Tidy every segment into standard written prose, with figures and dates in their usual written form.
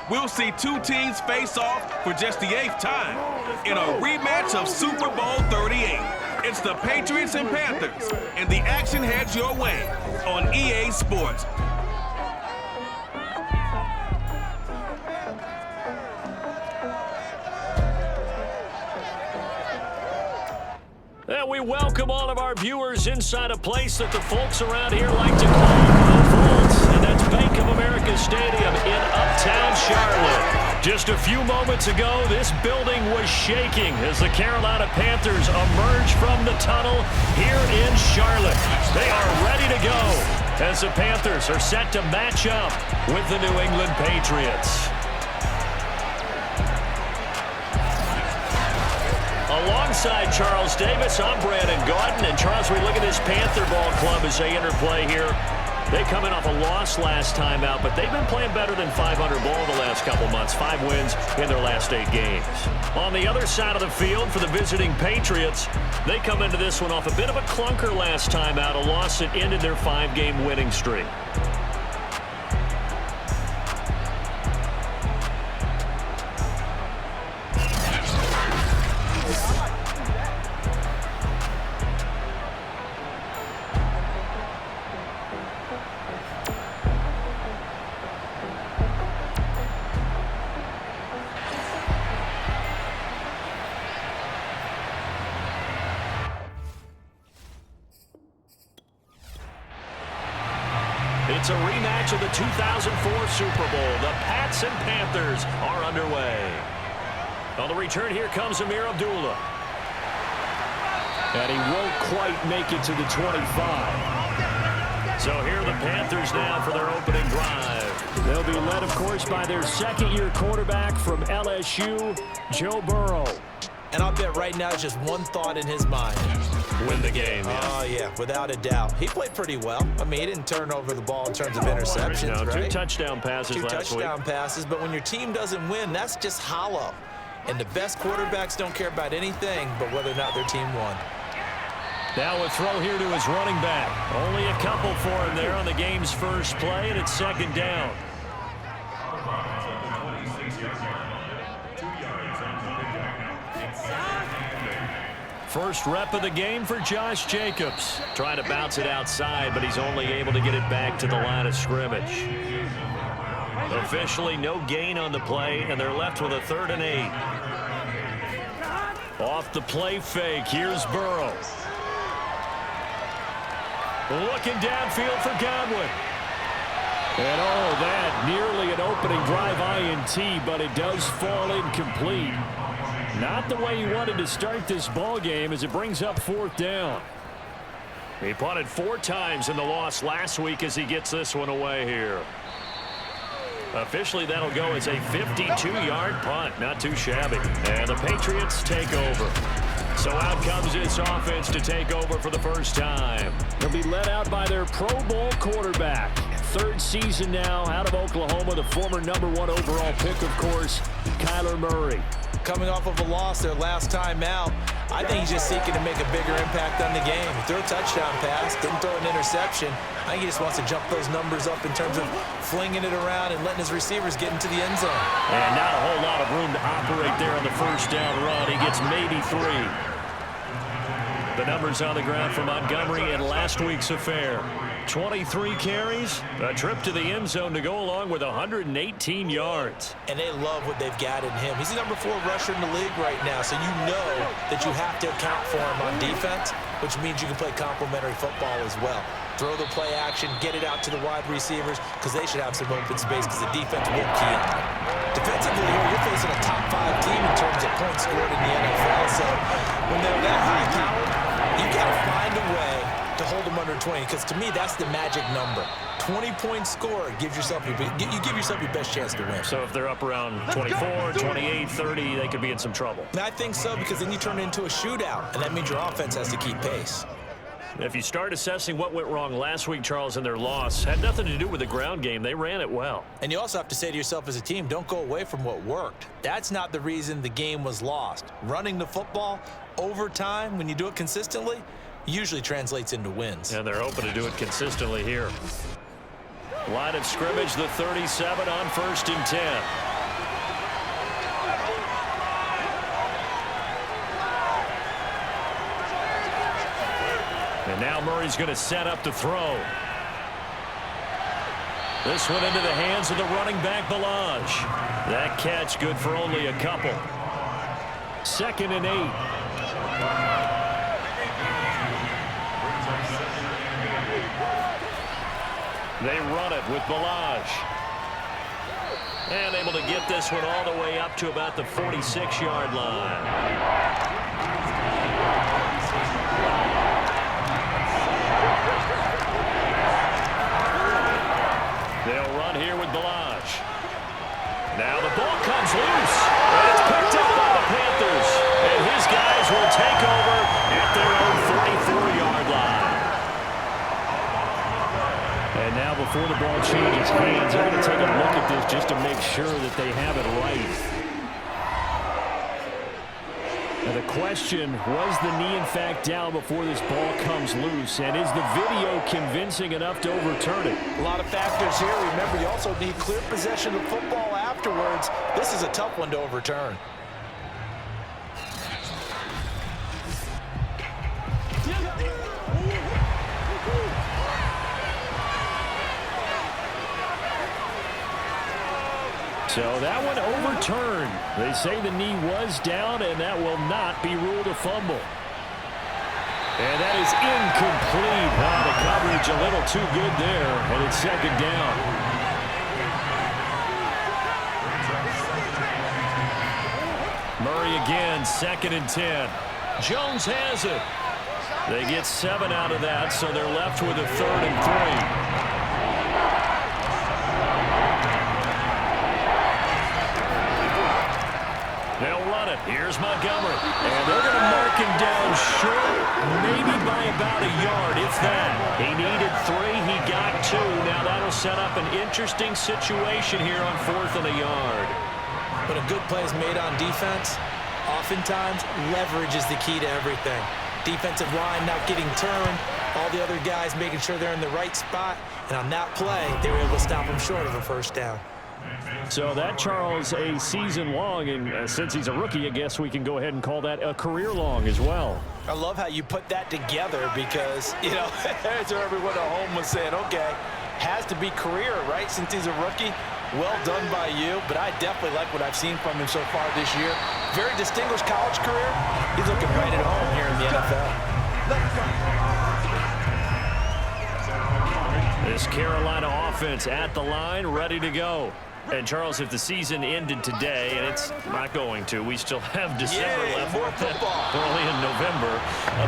we'll see two teams face off for just the 8th time in a rematch of Super Bowl 38. It's the Patriots and Panthers, and the action heads your way on EA Sports. And we welcome all of our viewers inside a place that the folks around here like to call the Vault, and that's Bank of America Stadium in Uptown Charlotte. Just a few moments ago, this building was shaking as the Carolina Panthers emerge from the tunnel here in Charlotte. They are ready to go as the Panthers are set to match up with the New England Patriots. Alongside Charles Davis, I'm Brandon Gaudin. And Charles, we look at this Panther ball club as they interplay here. They come in off a loss last time out, but they've been playing better than 500 ball the last couple months. 5 wins in their last 8 games. On the other side of the field for the visiting Patriots, they come into this one off a bit of a clunker last time out, a loss that ended their 5-game winning streak. It's a rematch of the 2004 Super Bowl. The Pats and Panthers are underway. On the return, here comes Amir Abdullah. And he won't quite make it to the 25. So here are the Panthers now for their opening drive. They'll be led, of course, by their second-year quarterback from LSU, Joe Burrow. And I'll bet right now it's just one thought in his mind. Win the game, yeah. Oh, yeah, without a doubt. He played pretty well. I mean, he didn't turn over the ball in terms of interceptions, no, right? 2 touchdown passes last week. 2 touchdown passes, but when your team doesn't win, that's just hollow. And the best quarterbacks don't care about anything but whether or not their team won. Now a throw here to his running back. Only a couple for him there on the game's first play, and it's second down. First rep of the game for Josh Jacobs. Trying to bounce it outside, but he's only able to get it back to the line of scrimmage. Officially no gain on the play, and they're left with a 3rd and 8. Off the play fake, here's Burrow. Looking downfield for Godwin. And all that, nearly an opening drive INT, but it does fall incomplete. Not the way he wanted to start this ball game as it brings up 4th down. He punted 4 times in the loss last week as he gets this one away here. Officially, that'll go as a 52-yard punt. Not too shabby. And the Patriots take over. So out comes this offense to take over for the first time. They'll be led out by their Pro Bowl quarterback. 3rd season now out of Oklahoma, the former #1 overall pick, of course, Kyler Murray. Coming off of a loss their last time out, I think he's just seeking to make a bigger impact on the game. He threw a touchdown pass, didn't throw an interception. I think he just wants to jump those numbers up in terms of flinging it around and letting his receivers get into the end zone. And not a whole lot of room to operate there on the first down run. He gets maybe 3. The numbers on the ground for Montgomery in last week's affair. 23 carries, a trip to the end zone to go along with 118 yards. And they love what they've got in him. He's the #4 rusher in the league right now, so you know that you have to account for him on defense, which means you can play complementary football as well. Throw the play action, get it out to the wide receivers, because they should have some open space because the defense will key on it. Defensively here, you're facing a top 5 team in terms of points scored in the NFL, so when they're that high-powered, you got to find a way to hold them under 20, because to me that's the magic number. 20-point score gives yourself you give yourself your best chance to win. So if they're up around 24, 28, 30, they could be in some trouble. And I think so, because then you turn it into a shootout, and that means your offense has to keep pace. If you start assessing what went wrong last week, Charles, in their loss, had nothing to do with the ground game. They ran it well. And you also have to say to yourself as a team, don't go away from what worked. That's not the reason the game was lost. Running the football over time, when you do it consistently, usually translates into wins. And they're hoping to do it consistently here. Line of scrimmage, the 37 on 1st and 10. And now Murray's going to set up to throw. This one into the hands of the running back, Balaj. That catch good for only a couple. 2nd and 8. They run it with Balaj. And able to get this one all the way up to about the 46-yard line. They'll run here with Balaj. Now the ball comes loose. And it's picked up by the Panthers. And his guys will take over at their own 44-yard line. And now before the ball changes hands, they're going to take a look at this just to make sure that they have it right. Now the question, was the knee in fact down before this ball comes loose? And is the video convincing enough to overturn it? A lot of factors here. Remember, you also need clear possession of football afterwards. This is a tough one to overturn. So that one overturned. They say the knee was down, and that will not be ruled a fumble. And that is incomplete. The coverage a little too good there, and it's 2nd down. Murray again, 2nd and 10. Jones has it. They get 7 out of that, so they're left with a 3rd and 3. They'll run it. Here's Montgomery. And they're going to mark him down short, maybe by about a yard, if that. He needed 3. He got 2. Now that'll set up an interesting situation here on 4th and a yard. When a good play is made on defense, oftentimes leverage is the key to everything. Defensive line not getting turned, all the other guys making sure they're in the right spot. And on that play, they were able to stop him short of a 1st down. So that, Charles, a season long, and since he's a rookie, I guess we can go ahead and call that a career long as well. I love how you put that together because, you know, as everyone at home was saying, okay, has to be career, right, since he's a rookie. Well done by you, but I definitely like what I've seen from him so far this year. Very distinguished college career. He's looking right at home here in the NFL. This Carolina offense at the line, ready to go. And, Charles, if the season ended today, and it's not going to, we still have December left. More football. We're only in November.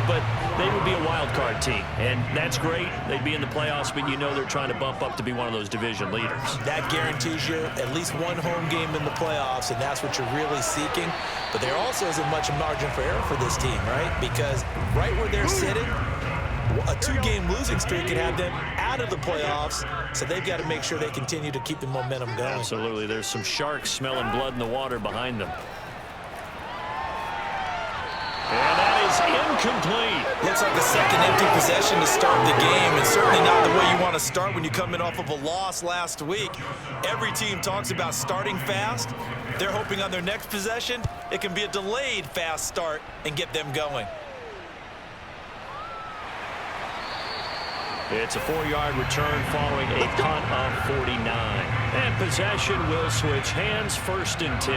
But they would be a wild card team. And that's great. They'd be in the playoffs, but you know they're trying to bump up to be one of those division leaders. That guarantees you at least one home game in the playoffs, and that's what you're really seeking. But there also isn't much margin for error for this team, right? Because right where they're sitting, a 2-game losing streak could have them out of the playoffs, so they've got to make sure they continue to keep the momentum going. Absolutely. There's some sharks smelling blood in the water behind them. And that is incomplete. Looks like a second empty possession to start the game, and certainly not the way you want to start when you come in off of a loss last week. Every team talks about starting fast. They're hoping on their next possession, it can be a delayed fast start and get them going. It's a 4-yard return following a punt of 49. And possession will switch hands, 1st and 10.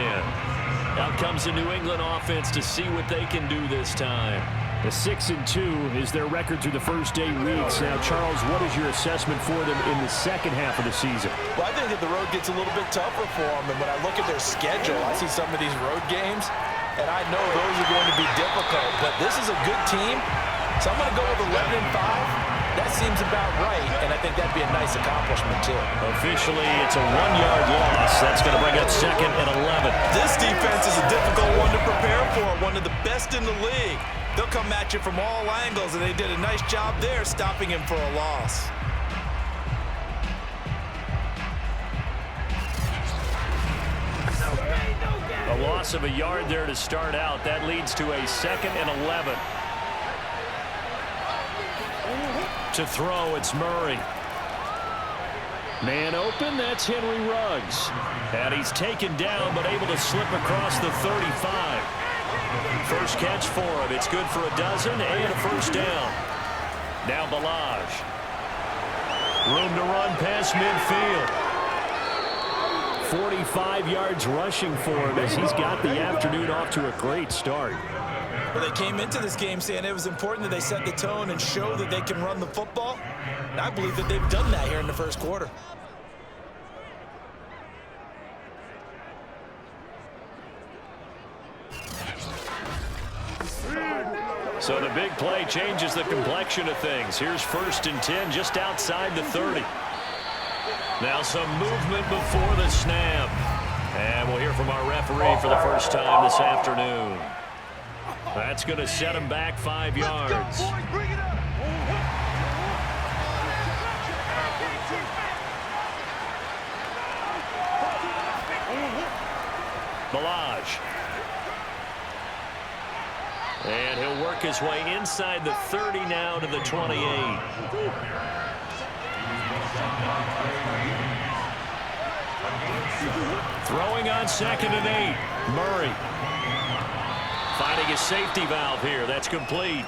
Out comes the New England offense to see what they can do this time. The 6-2 is their record through the first 8 weeks. Now, Charles, what is your assessment for them in the second half of the season? Well, I think that the road gets a little bit tougher for them. And when I look at their schedule, I see some of these road games, and I know those are going to be difficult. But this is a good team, so I'm going to go with 11-5. That seems about right, and I think that'd be a nice accomplishment, too. Officially, it's a 1-yard loss. That's going to bring up 2nd and 11. This defense is a difficult one to prepare for, one of the best in the league. They'll come at you from all angles, and they did a nice job there stopping him for a loss. A loss of a yard there to start out. That leads to a 2nd and 11. To throw, it's Murray. Man open, that's Henry Ruggs. And he's taken down, but able to slip across the 35. First catch for him. It's good for a dozen and a 1st down. Now Balaj. Room to run past midfield. 45 yards rushing for him as he's got the afternoon off to a great start. Well, they came into this game saying it was important that they set the tone and show that they can run the football. And I believe that they've done that here in the first quarter. So the big play changes the complexion of things. Here's 1st and 10 just outside the 30. Now some movement before the snap. And we'll hear from our referee for the first time this afternoon. That's going to set him back 5 yards. Balaj. And he'll work his way inside the 30 now to the 28. Throwing on 2nd and 8. Murray. Finding a safety valve here. That's complete.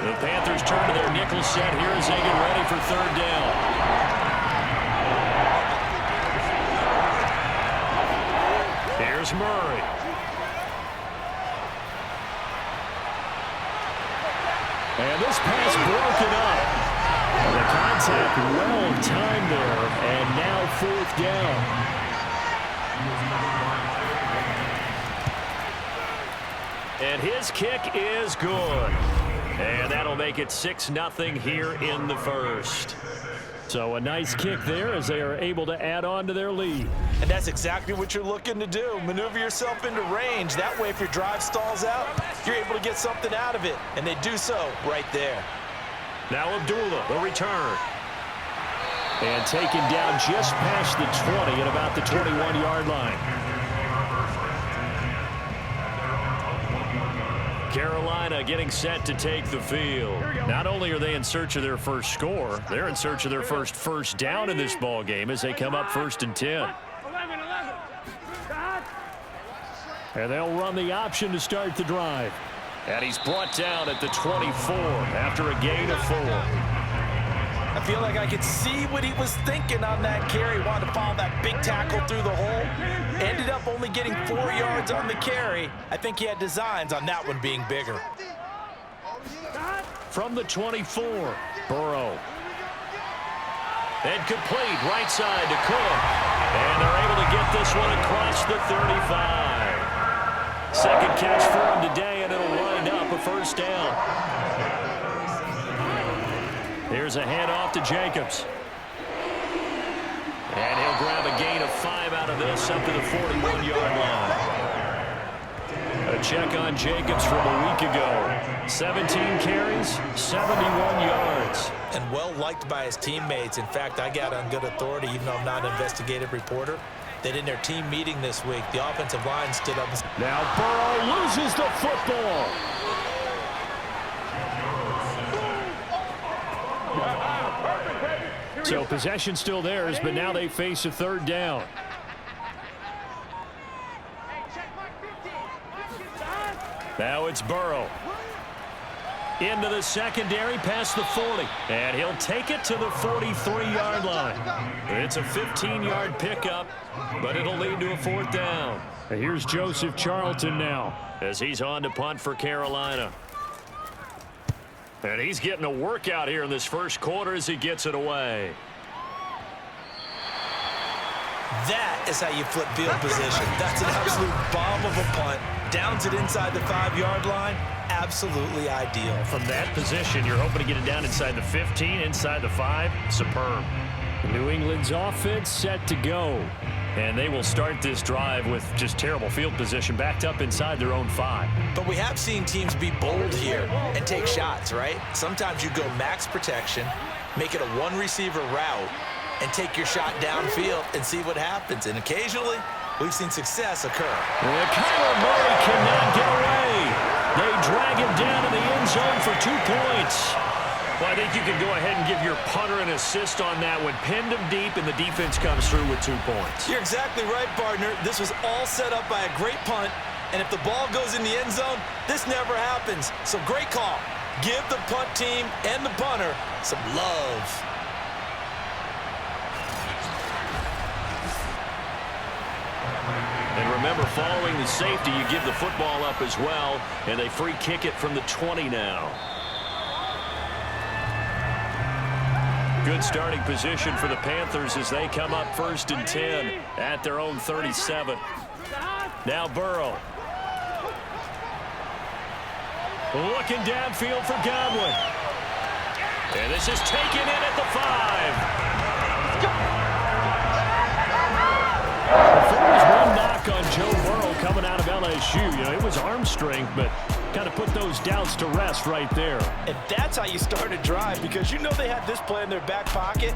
The Panthers turn to their nickel set here as they get ready for 3rd down. Here's Murray. And this pass broken up. The contact well timed there, and now 4th down. And his kick is good. And that'll make it 6-0 here in the first. So a nice kick there as they are able to add on to their lead. And that's exactly what you're looking to do. Maneuver yourself into range. That way, if your drive stalls out, you're able to get something out of it. And they do so right there. Now Abdullah, the return. And taken down just past the 20 at about the 21-yard line. Carolina getting set to take the field. Not only are they in search of their first score, they're in search of their first down in this ball game as they come up 1st and 10. And they'll run the option to start the drive. And he's brought down at the 24 after a gain of 4. I feel like I could see what he was thinking on that carry. Wanted to follow that big tackle through the hole. Ended up only getting 4 yards on the carry. I think he had designs on that one being bigger. From the 24, Burrow. And complete right side to Cook. And they're able to get this one across the 35. Second catch for him today, and it'll wind up a 1st down. Here's a handoff to Jacobs. And he'll grab a gain of 5 out of this up to the 41-yard line. A check on Jacobs from a week ago. 17 carries, 71 yards. And well liked by his teammates. In fact, I got on good authority, even though I'm not an investigative reporter, that in their team meeting this week, the offensive line stood up. Now Burrow loses the football. So possession still theirs, but now they face a 3rd down. Now it's Burrow. Into the secondary past the 40. And he'll take it to the 43-yard line. It's a 15-yard pickup, but it'll lead to a 4th down. Here's Joseph Charlton now as he's on to punt for Carolina. And he's getting a workout here in this first quarter as he gets it away. That is how you flip field position. That's an absolute bomb of a punt. Downs it inside the 5-yard line. Absolutely ideal. From that position, you're hoping to get it down inside the 15, inside the 5. Superb. New England's offense set to go. And they will start this drive with just terrible field position backed up inside their own 5. But we have seen teams be bold here and take shots, right? Sometimes you go max protection, make it a 1-receiver route, and take your shot downfield and see what happens. And occasionally, we've seen success occur. Kyler Murray cannot get away. They drag him down in the end zone for 2 points. Well, I think you can go ahead and give your punter an assist on that one. Pinned him deep, and the defense comes through with 2 points. You're exactly right, partner. This was all set up by a great punt, and if the ball goes in the end zone, this never happens. So great call. Give the punt team and the punter some love. And remember, following the safety, you give the football up as well, and they free kick it from the 20 now. Good starting position for the Panthers as they come up 1st and 10 at their own 37. Now Burrow. Looking downfield for Godwin. And this is taken in at the 5. If there was one knock on Joe Burrow coming out of LSU, it was arm strength, but kind of put those doubts to rest right there. And that's how you start a drive, because you know they had this play in their back pocket,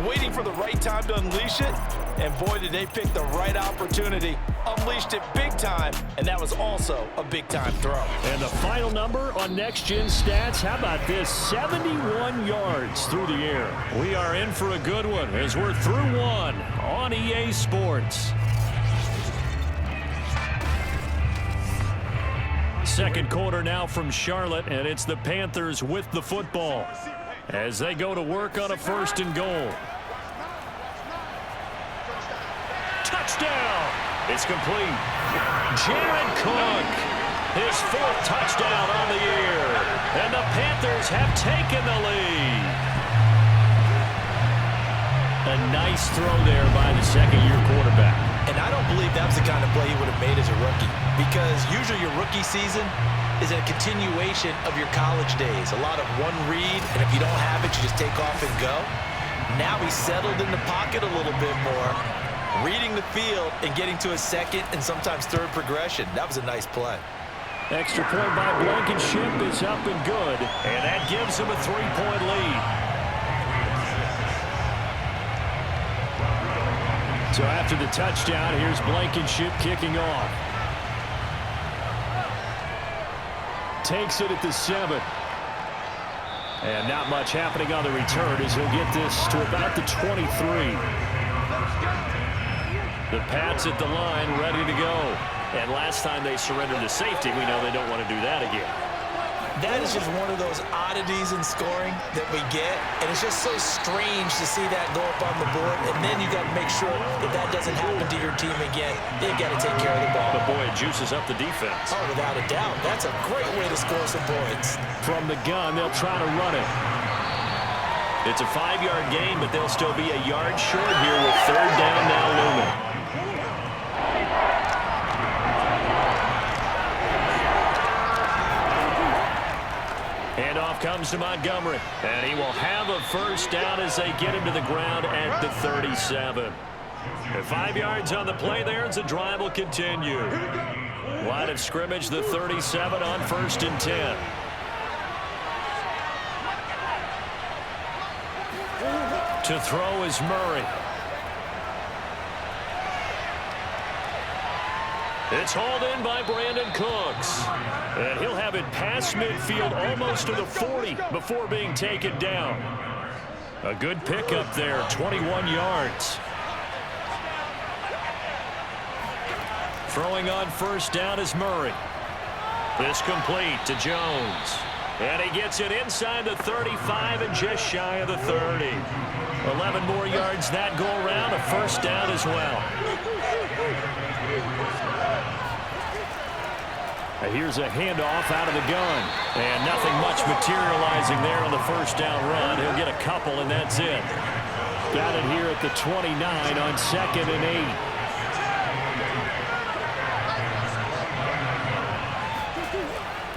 waiting for the right time to unleash it. And boy, did they pick the right opportunity. Unleashed it big time, and that was also a big-time throw. And the final number on Next Gen Stats, how about this? 71 yards through the air. We are in for a good one as we're through one on EA Sports. Second quarter now from Charlotte, and it's the Panthers with the football as they go to work on a 1st and goal. Touchdown! It's complete. Jared Cook, his 4th touchdown on the year, and the Panthers have taken the lead. A nice throw there by the second-year quarterback. And I don't believe that was the kind of play he would have made as a rookie, because usually your rookie season is a continuation of your college days. A lot of one read, and if you don't have it, you just take off and go. Now he's settled in the pocket a little bit more, reading the field and getting to a second and sometimes third progression. That was a nice play. Extra point by Blankenship is up and good, and that gives him a 3-point lead. So after the touchdown, here's Blankenship kicking off. Takes it at the 7. And not much happening on the return as he'll get this to about the 23. The Pats at the line, ready to go. And last time they surrendered to safety, we know they don't want to do that again. That is just one of those oddities in scoring that we get, and it's just so strange to see that go up on the board, and then you got to make sure that that doesn't happen to your team again. They've got to take care of the ball. But boy, it juices up the defense. Oh, without a doubt. That's a great way to score some points. From the gun, they'll try to run it. It's a 5-yard gain, but they'll still be a yard short here with 3rd down now looming. Handoff comes to Montgomery, and he will have a 1st down as they get him to the ground at the 37. 5 yards on the play there as the drive will continue. Line of scrimmage, the 37 on 1st and 10. To throw is Murray. It's hauled in by Brandon Cooks. And he'll have it past midfield almost to the 40 before being taken down. A good pickup there, 21 yards. Throwing on 1st down is Murray. This complete to Jones. And he gets it inside the 35 and just shy of the 30. 11 more yards that go around, a 1st down as well. Here's a handoff out of the gun. And nothing much materializing there on the 1st down run. He'll get a couple, and that's it. Got it here at the 29 on 2nd and 8.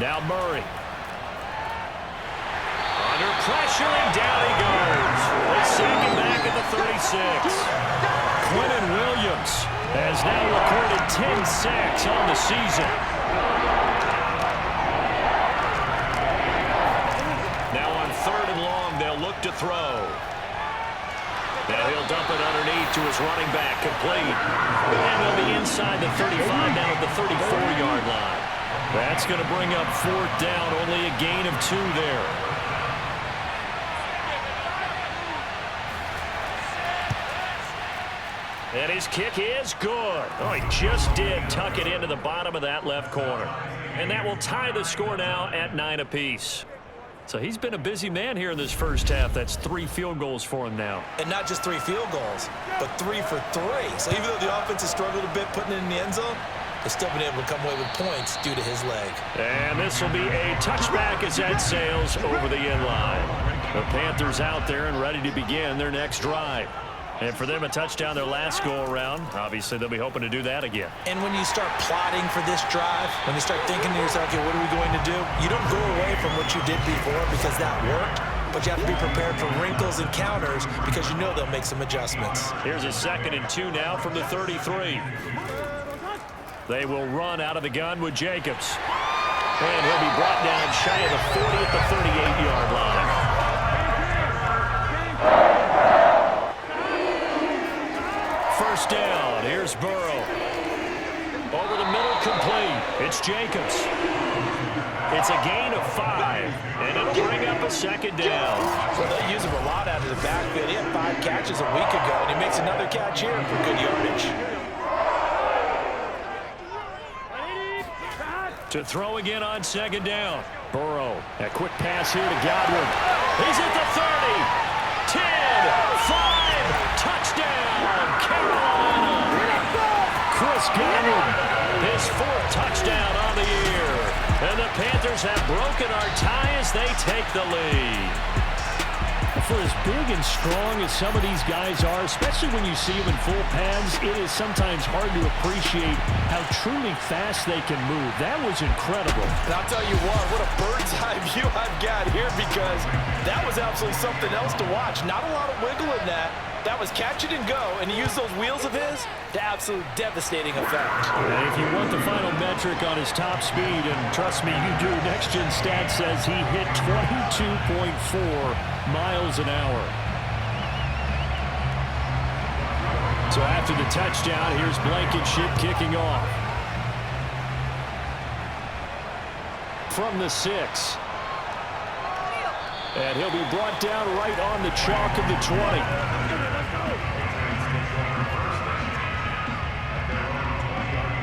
Now Murray. Under pressure, and down he goes. Let's send him back at the 36. Quentin Williams has now recorded 10 sacks on the season. Now on 3rd and long, they'll look to throw. Now he'll dump it underneath to his running back, complete. And they'll be inside the 35, now at the 34-yard line. That's going to bring up 4th down, only a gain of 2 there. And his kick is good. Oh, he just did tuck it into the bottom of that left corner. And that will tie the score now at 9 apiece. So he's been a busy man here in this first half. That's 3 field goals for him now. And not just 3 field goals, but 3 for 3. So even though the offense has struggled a bit putting it in the end zone, they've still been able to come away with points due to his leg. And this will be a touchback as that sails over the end line. The Panthers out there and ready to begin their next drive. And for them, a touchdown their last go-around. Obviously, they'll be hoping to do that again. And when you start plotting for this drive, when you start thinking to yourself, okay, what are we going to do? You don't go away from what you did before because that worked, but you have to be prepared for wrinkles and counters because you know they'll make some adjustments. Here's a 2nd and 2 now from the 33. They will run out of the gun with Jacobs. And he'll be brought down shy of the 40 at the 38-yard line. First down. Here's Burrow. Over the middle, complete. It's Jacobs. It's a gain of 5, and it'll bring up a 2nd down. Well, they use him a lot out of the backfield. He had 5 catches a week ago, and he makes another catch here for good yardage. To throw again on 2nd down. Burrow, a quick pass here to Godwin. He's at the 30, 10, 5, touchdown, Carolina. Chris Godwin, his 4th touchdown on the year. And the Panthers have broken our tie as they take the lead. For as big and strong as some of these guys are, especially when you see them in full pads, it is sometimes hard to appreciate how truly fast they can move. That was incredible. And I'll tell you what a bird's eye view I've got here because that was absolutely something else to watch. Not a lot of wiggle in that. That was catch it and go, and he used those wheels of his to absolute devastating effect. And if you want the final metric on his top speed, and trust me, you do, Next Gen Stats says he hit 22.4 miles an hour. So after the touchdown, here's Blankenship kicking off. From the 6. And he'll be brought down right on the chalk of the 20.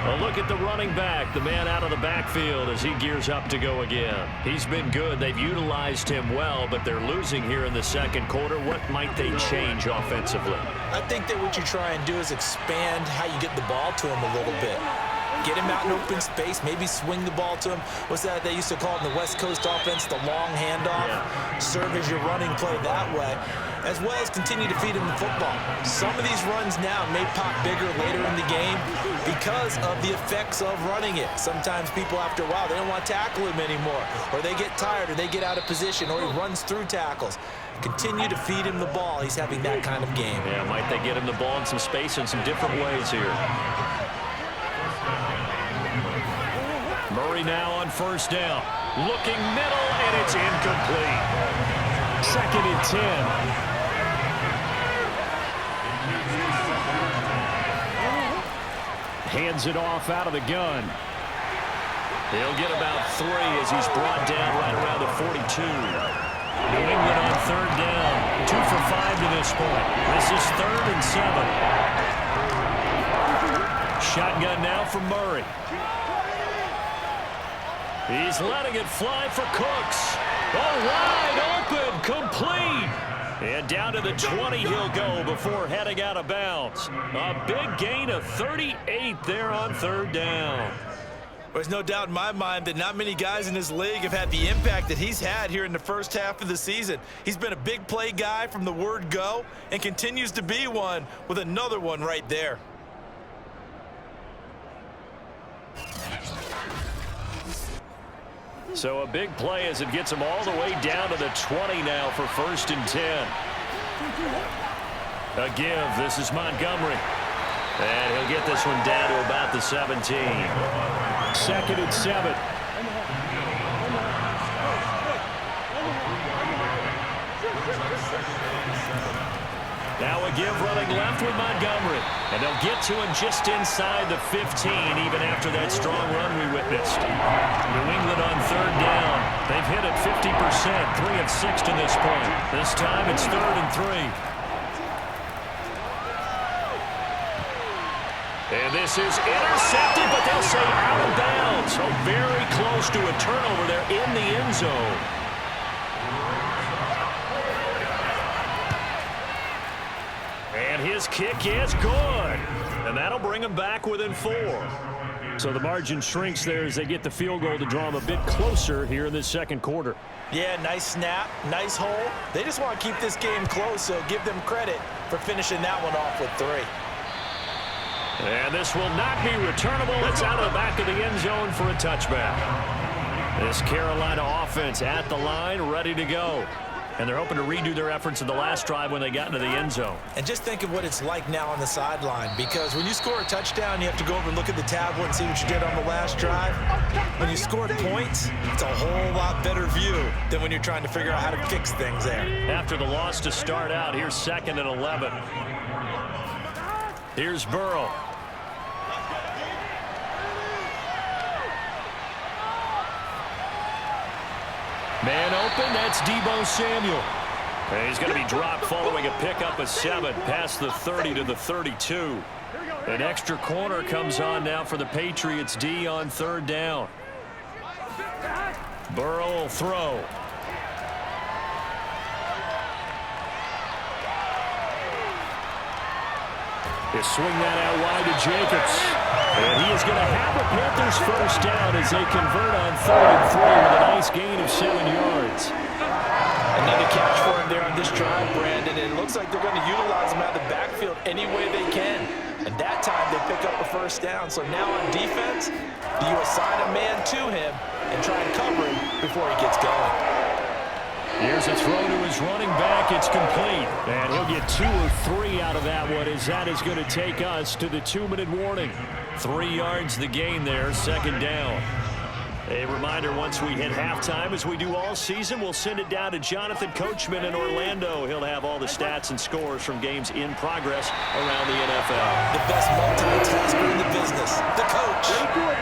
A look at the running back, the man out of the backfield as he gears up to go again. He's been good. They've utilized him well, but they're losing here in the 2nd quarter. What might they change offensively? I think that what you try and do is expand how you get the ball to him a little bit. Get him out in open space, maybe swing the ball to him. What's that they used to call it in the West Coast offense, the long handoff? Yeah. Serve as your running play that way, as well as continue to feed him the football. Some of these runs now may pop bigger later in the game because of the effects of running it. Sometimes people, after a while, they don't want to tackle him anymore, or they get tired, or they get out of position, or he runs through tackles. Continue to feed him the ball. He's having that kind of game. Yeah, might they get him the ball in some space in some different ways here. Murray now on 1st down. Looking middle, and it's incomplete. 2nd and 10. Hands it off out of the gun. He'll get about 3 as he's brought down right around the 42. New England on 3rd down. 2 for 5 to this point. This is 3rd and 7. Shotgun now from Murray. He's letting it fly for Cooks. Oh, wide open, complete. And down to the 20 he'll go before heading out of bounds. A big gain of 38 there on 3rd down. There's no doubt in my mind that not many guys in this league have had the impact that he's had here in the first half of the season. He's been a big play guy from the word go and continues to be one with another one right there. So a big play as it gets him all the way down to the 20 now for 1st and 10. A give. This is Montgomery. And he'll get this one down to about the 17. 2nd and 7. Now a give running left with Montgomery. And they'll get to him just inside the 15, even after that strong run we witnessed. New England on 3rd down. They've hit it 50%, 3 of 6 to this point. This time it's 3rd and 3. And this is intercepted, but they'll say out of bounds. So very close to a turnover there in the end zone. This kick is good. And that'll bring them back within 4. So the margin shrinks there as they get the field goal to draw them a bit closer here in this second quarter. Yeah, nice snap, nice hole. They just want to keep this game close, so give them credit for finishing that one off with 3. And this will not be returnable. It's out of the back of the end zone for a touchback. This Carolina offense at the line, ready to go. And they're hoping to redo their efforts in the last drive when they got into the end zone. And just think of what it's like now on the sideline, because when you score a touchdown, you have to go over and look at the tablet and see what you did on the last drive. When you scored points, it's a whole lot better view than when you're trying to figure out how to fix things there. After the loss to start out, here's 2nd and 11. Here's Burrow. Man open, that's Deebo Samuel. And he's going to be dropped following a pickup of 7 past the 30 to the 32. An extra corner comes on now for the Patriots D on 3rd down. Burrow will throw. They swing that out wide to Jacobs. And he is going to have a Panthers first down as they convert on 3rd and 3 with a nice gain of 7 yards. Another catch for him there on this drive, Brandon. And it looks like they're going to utilize him out of the backfield any way they can. And that time they pick up a first down. So now on defense, do you assign a man to him and try and cover him before he gets going? Here's a throw to his running back. It's complete. And he'll get 2 or 3 out of that one as that is going to take us to the 2-minute warning. 3 yards the gain there, 2nd down. A reminder, once we hit halftime, as we do all season, we'll send it down to Jonathan Coachman in Orlando. He'll have all the stats and scores from games in progress around the NFL. The best multitasker in the business, the coach.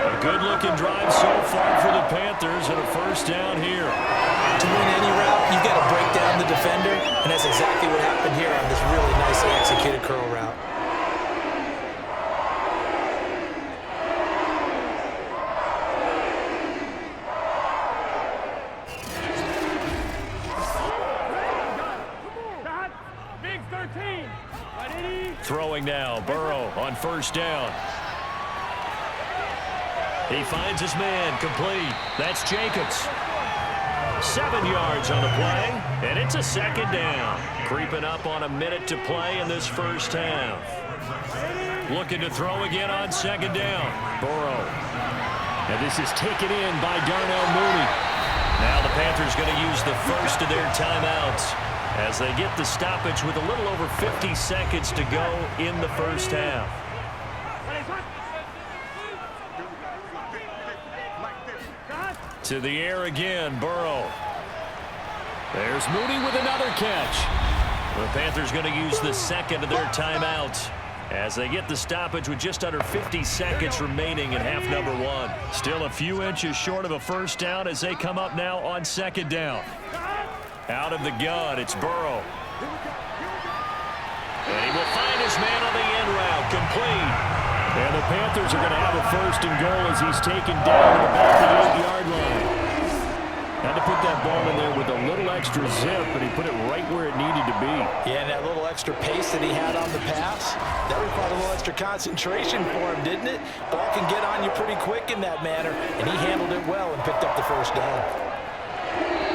A good-looking drive so far for the Panthers and a first down here. To win any route, you've got to break down the defender, and that's exactly what happened here on this really nicely executed curl route. Throwing now, Burrow on first down. He finds his man, complete. That's Jacobs. 7 yards on the play, and it's a 2nd down. Creeping up on a minute to play in this first half. Looking to throw again on 2nd down. Burrow. And this is taken in by Darnell Mooney. Now the Panthers going to use the first of their timeouts as they get the stoppage with a little over 50 seconds to go in the first half. To the air again, Burrow. There's Mooney with another catch. The Panthers going to use the 2nd of their timeouts as they get the stoppage with just under 50 seconds remaining in half number 1. Still a few inches short of a first down as they come up now on 2nd down. Out of the gun, it's Burrow. And he will find his man on the end route, complete. And the Panthers are going to have a 1st and goal as he's taken down at the 8-yard line. Had to put that ball in there with a little extra zip, but he put it right where it needed to be. Yeah, and that little extra pace that he had on the pass, that required a little extra concentration for him, didn't it? Ball can get on you pretty quick in that manner, and he handled it well and picked up the first down.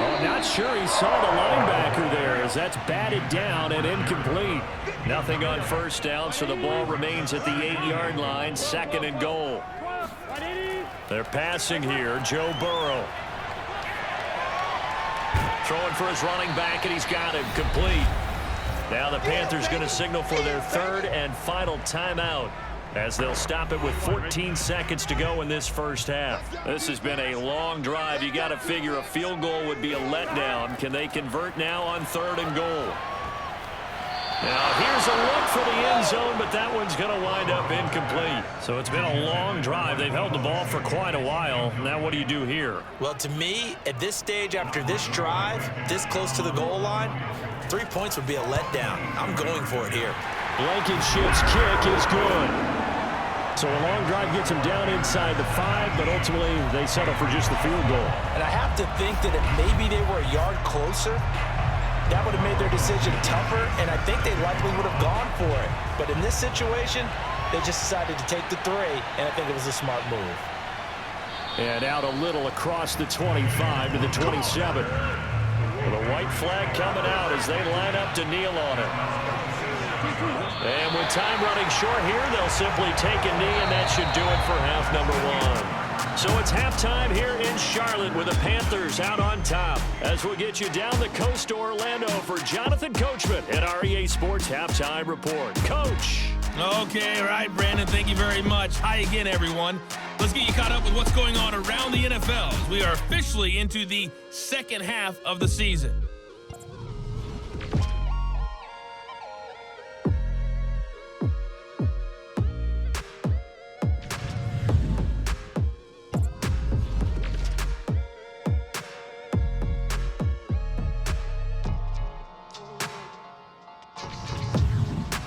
Oh, not sure he saw the linebacker there as that's batted down and incomplete. Nothing on first down, so the ball remains at the 8-yard line, 2nd and goal. They're passing here, Joe Burrow. Throwing for his running back, and he's got him complete. Now the Panthers going to signal for their 3rd and final timeout as they'll stop it with 14 seconds to go in this first half. This has been a long drive. You got to figure a field goal would be a letdown. Can they convert now on 3rd and goal? Now here's a look for the end zone, but that one's going to wind up incomplete. So it's been a long drive. They've held the ball for quite a while. Now what do you do here? Well, to me, at this stage, after this drive, this close to the goal line, 3 points would be a letdown. I'm going for it here. Blankenship's kick is good. So a long drive gets them down inside the 5, but ultimately they settle for just the field goal. And I have to think that if maybe they were a yard closer, that would have made their decision tougher, and I think they likely would have gone for it. But in this situation, they just decided to take the 3, and I think it was a smart move. And out a little across the 25 to the 27. With a white flag coming out as they line up to kneel on it. And with time running short here, they'll simply take a knee, and that should do it for half number 1. So it's halftime here in Charlotte with the Panthers out on top. As we'll get you down the coast to Orlando for Jonathan Coachman at our EA Sports Halftime Report. Coach. Okay, all right, Brandon, thank you very much. Hi again, everyone. Let's get you caught up with what's going on around the NFL as we are officially into the second half of the season.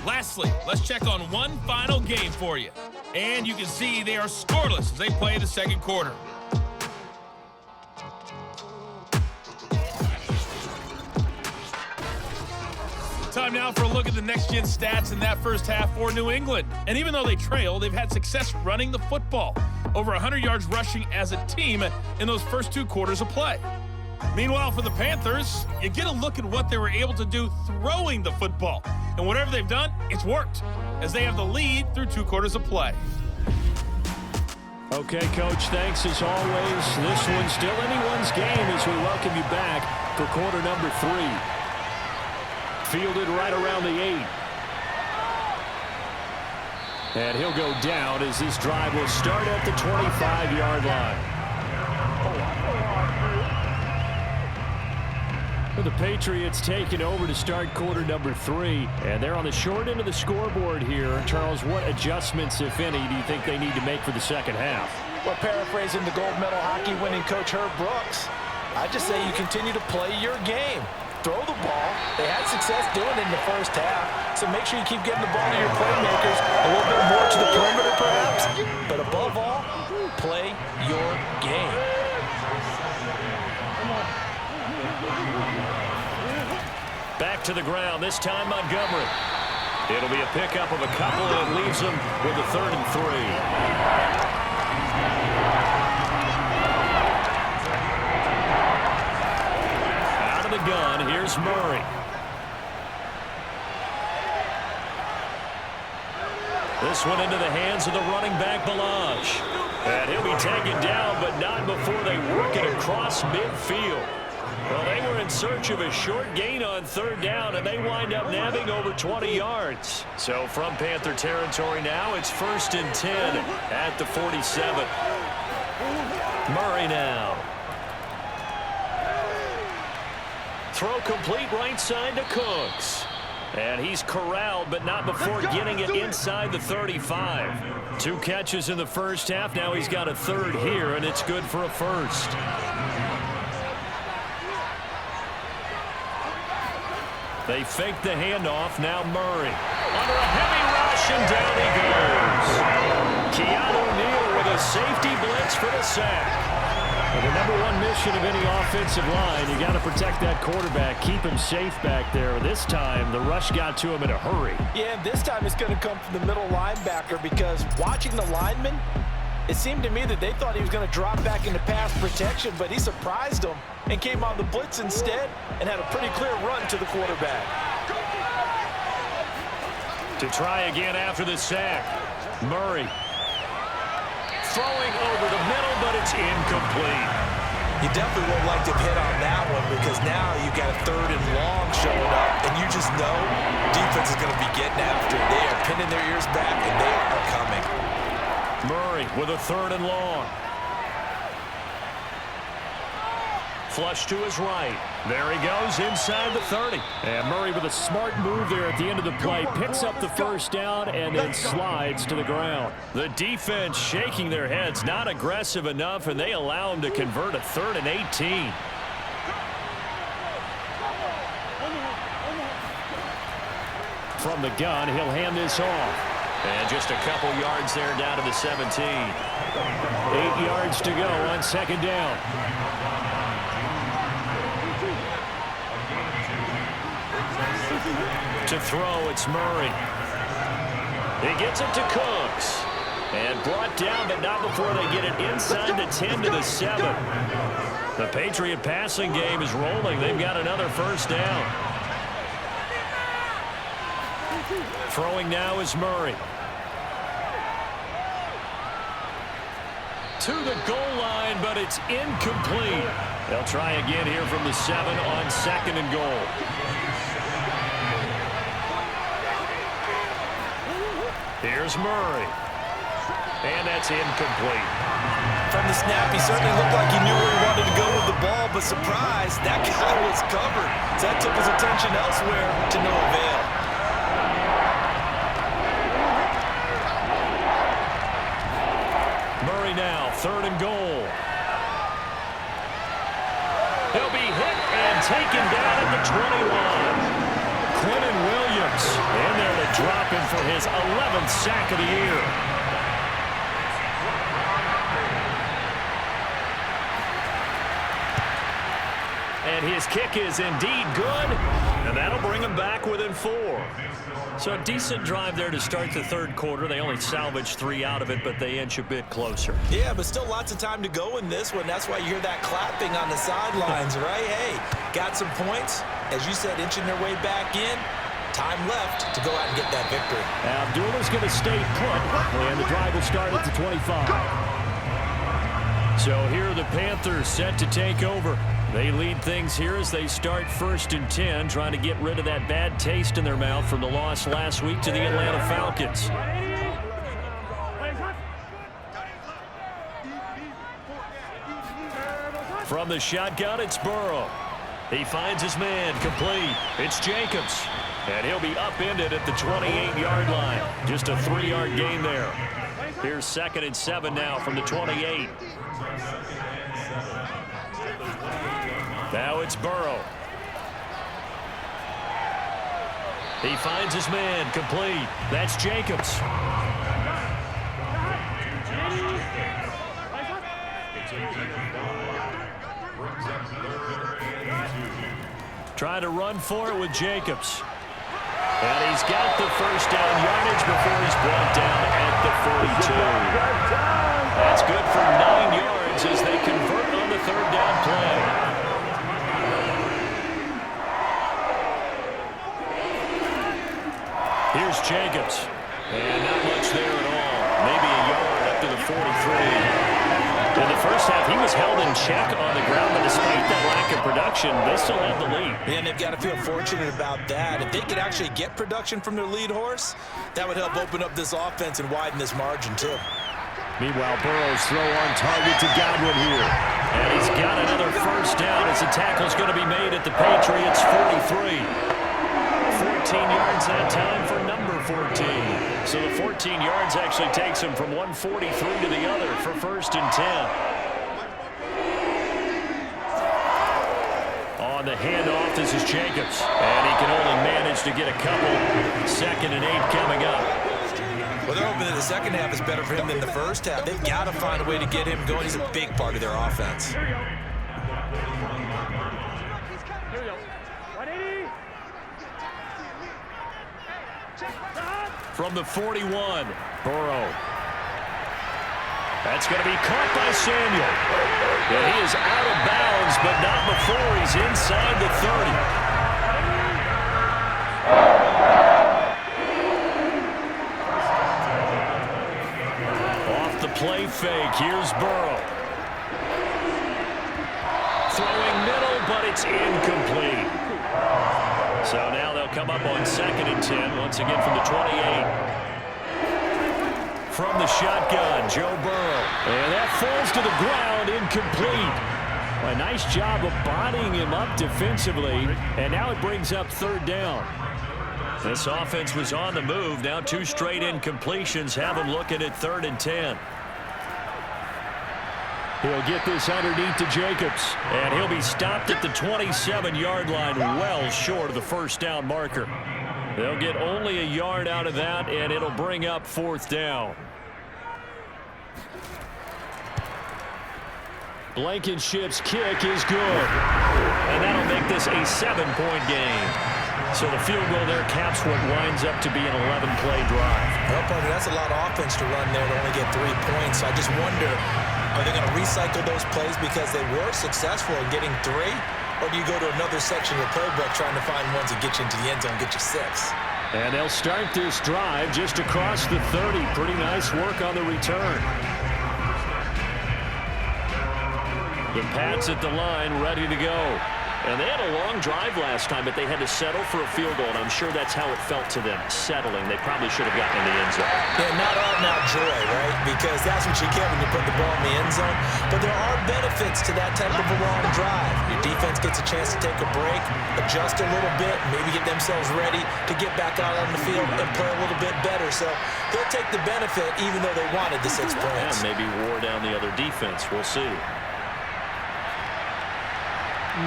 Lastly, let's check on one final game for you. And you can see they are scoreless as they play the second quarter. Time now for a look at the next-gen stats in that first half for New England. And even though they trail, they've had success running the football. Over 100 yards rushing as a team in those first 2 quarters of play. Meanwhile, for the Panthers, you get a look at what they were able to do throwing the football. And whatever they've done, it's worked, as they have the lead through 2 quarters of play. Okay, Coach, thanks as always. This one's still anyone's game as we welcome you back for quarter number 3. Fielded right around the 8. And he'll go down as this drive will start at the 25-yard line. The Patriots taking over to start quarter number 3, and they're on the short end of the scoreboard here. Charles, what adjustments, if any, do you think they need to make for the second half? Well, paraphrasing the gold medal hockey winning coach Herb Brooks, I just say you continue to play your game. Throw the ball. They had success doing it in the first half, so make sure you keep getting the ball to your playmakers, a little bit more to the perimeter perhaps, but above all, play your game. Back to the ground, this time Montgomery. It'll be a pickup of a couple, and it leaves them with a 3rd and 3. Out of the gun, here's Murray. This one into the hands of the running back, Balaj. And he'll be taken down, but not before they work it across midfield. Well, they were in search of a short gain on 3rd down, and they wind up nabbing over 20 yards. So from Panther territory now, it's 1st and 10 at the 47. Murray now. Throw complete right side to Cooks. And he's corralled, but not before getting it inside the 35. 2 catches in the first half. Now he's got a 3rd here, and it's good for a 1st. They fake the handoff. Now Murray. Under a heavy rush, and down he goes. Keanu Neal with a safety blitz for the sack. Well, the number 1 mission of any offensive line, you got to protect that quarterback, keep him safe back there. This time, the rush got to him in a hurry. Yeah, this time it's going to come from the middle linebacker, because watching the lineman, it seemed to me that they thought he was going to drop back into pass protection, but he surprised them and came on the blitz instead and had a pretty clear run to the quarterback. To try again after the sack, Murray. Throwing over the middle, but it's incomplete. You definitely won't like to hit on that one, because now you've got a 3rd and long showing up, and you just know defense is going to be getting after it. They are pinning their ears back, and they are coming. Murray with a 3rd and long. Flush to his right. There he goes inside the 30. And Murray with a smart move there at the end of the play. Picks up the 1st down and then slides to the ground. The defense shaking their heads, not aggressive enough, and they allow him to convert a 3rd and 18. From the gun, he'll hand this off. And just a couple yards there down to the 17. 8 yards to go on 2nd down. To throw, it's Murray. He gets it to Cooks. And brought down, but not before they get it inside the 10 to the 7. The Patriot passing game is rolling. They've got another first down. Throwing now is Murray. To the goal line, but it's incomplete. They'll try again here from the 7 on 2nd and goal. Here's Murray. And that's incomplete. From the snap, he certainly looked like he knew where he wanted to go with the ball, but surprise, that guy was covered. So that took his attention elsewhere to no avail. Murray now, 3rd and goal. He'll be hit and taken down at the 21. Quentin Williams in there to drop him for his 11th sack of the year. And his kick is indeed good, and that'll bring him back within 4. So a decent drive there to start the 3rd quarter. They only salvaged 3 out of it, but they inch a bit closer. Yeah, but still lots of time to go in this one. That's why you hear that clapping on the sidelines, right? Hey, got some points. As you said, inching their way back in. Time left to go out and get that victory. Abdullah's going to stay put, and the drive will start at the 25. So here are the Panthers set to take over. They lead things here as they start 1st and 10, trying to get rid of that bad taste in their mouth from the loss last week to the Atlanta Falcons. From the shotgun, it's Burrow. He finds his man, complete. It's Jacobs. And he'll be upended at the 28-yard line. Just a 3-yard gain there. Here's 2nd and 7 now from the 28. Now it's Burrow. He finds his man, complete. That's Jacobs. Trying to run for it with Jacobs. And he's got the first down yardage before he's brought down at the 42. That's good for 9 yards as they convert on the 3rd down play. Here's Jacobs. And not much there at all. Maybe a yard up to the 43. In the first half, he was held in check on the ground, but despite that lack of production, they still have the lead. And they've got to feel fortunate about that. If they could actually get production from their lead horse, that would help open up this offense and widen this margin, too. Meanwhile, Burrow's throw on target to Godwin here. And he's got another first down as the tackle's going to be made at the Patriots' 43. 14 yards that time for number 14. So the 14 yards actually takes him from 143 to the other for 1st and 10. On the handoff, this is Jacobs. And he can only manage to get a couple. 2nd and 8 coming up. Well, they're hoping that the second half is better for him than the first half. They've got to find a way to get him going. He's a big part of their offense. From the 41, Burrow. That's going to be caught by Samuel. And he is out of bounds, but not before he's inside the 30. Off the play fake, here's Burrow. Throwing middle, but it's incomplete. So now they'll come up on 2nd and 10, once again from the 28. From the shotgun, Joe Burrow. And that falls to the ground, incomplete. A nice job of bodying him up defensively, and now it brings up 3rd down. This offense was on the move. Now 2 straight incompletions have him looking at 3rd and 10. He'll get this underneath to Jacobs, and he'll be stopped at the 27-yard line, well short of the first down marker. They'll get only a yard out of that, and it'll bring up 4th down. Blankenship's kick is good, and that'll make this a 7-point game. So the field goal there caps what winds up to be an 11-play drive. Well, partner, that's a lot of offense to run there to only get 3 points. So I just wonder, are they going to recycle those plays because they were successful in getting 3? Or do you go to another section of the playbook trying to find ones that get you into the end zone and get you 6? And they'll start this drive just across the 30. Pretty nice work on the return. The Pats at the line, ready to go. And they had a long drive last time, but they had to settle for a field goal, and I'm sure that's how it felt to them, settling. They probably should have gotten in the end zone. Yeah, not all now joy, right? Because that's what you get when you put the ball in the end zone. But there are benefits to that type of a long drive. Your defense gets a chance to take a break, adjust a little bit, maybe get themselves ready to get back out on the field and play a little bit better. So they'll take the benefit even though they wanted the 6 points. And maybe wore down the other defense. We'll see.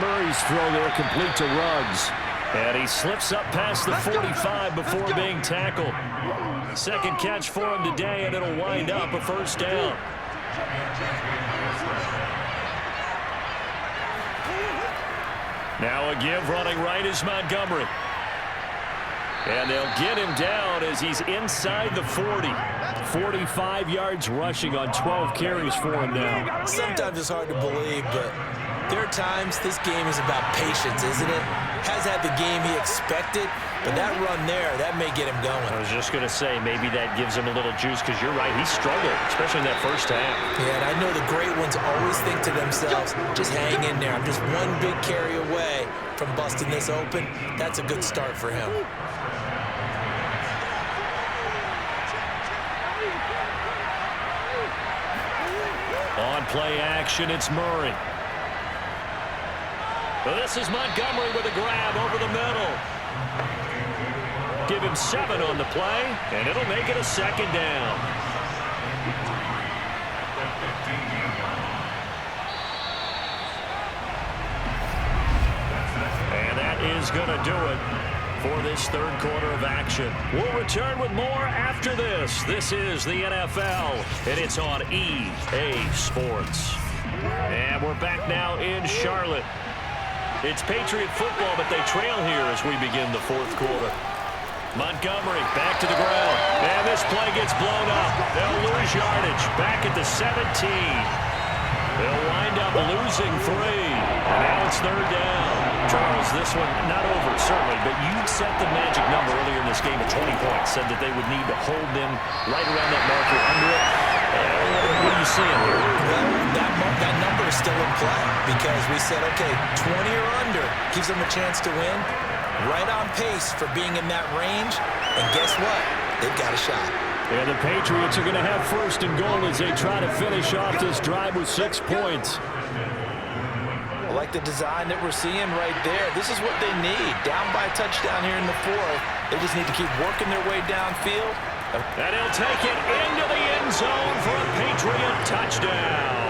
Murray's throw there complete to Ruggs. And he slips up past the 45 before being tackled. Second catch for him today, and it'll wind up a first down. Now a give running right is Montgomery. And they'll get him down as he's inside the 40. 45 yards rushing on 12 carries for him now. Sometimes it's hard to believe, but there are times this game is about patience, isn't it? Has had the game he expected, but that run there, that may get him going. I was just going to say, maybe that gives him a little juice, because you're right, he struggled, especially in that first half. Yeah, and I know the great ones always think to themselves, just hang in there. I'm just one big carry away from busting this open. That's a good start for him. On play action, it's Murray. Well, this is Montgomery with a grab over the middle. Give him 7 on the play, and it'll make it a second down. And that is going to do it for this third quarter of action. We'll return with more after this. This is the NFL, and it's on EA Sports. And we're back now in Charlotte. It's Patriot football, but they trail here as we begin the fourth quarter. Montgomery back to the ground. And this play gets blown up. They'll lose yardage. Back at the 17. They'll wind up losing 3. And now it's third down. Charles, this one not over, certainly, but you set the magic number earlier in this game at 20 points. Said that they would need to hold them right around that marker under it. What are you seeing here? Well, that number is still in play because we said, okay, 20 or under gives them a chance to win. Right on pace for being in that range. And guess what? They've got a shot. And the Patriots are going to have first and goal as they try to finish off this drive with 6 points. I like the design that we're seeing right there. This is what they need. Down by a touchdown here in the fourth. They just need to keep working their way downfield. And he'll take it into the end zone for a Patriot touchdown.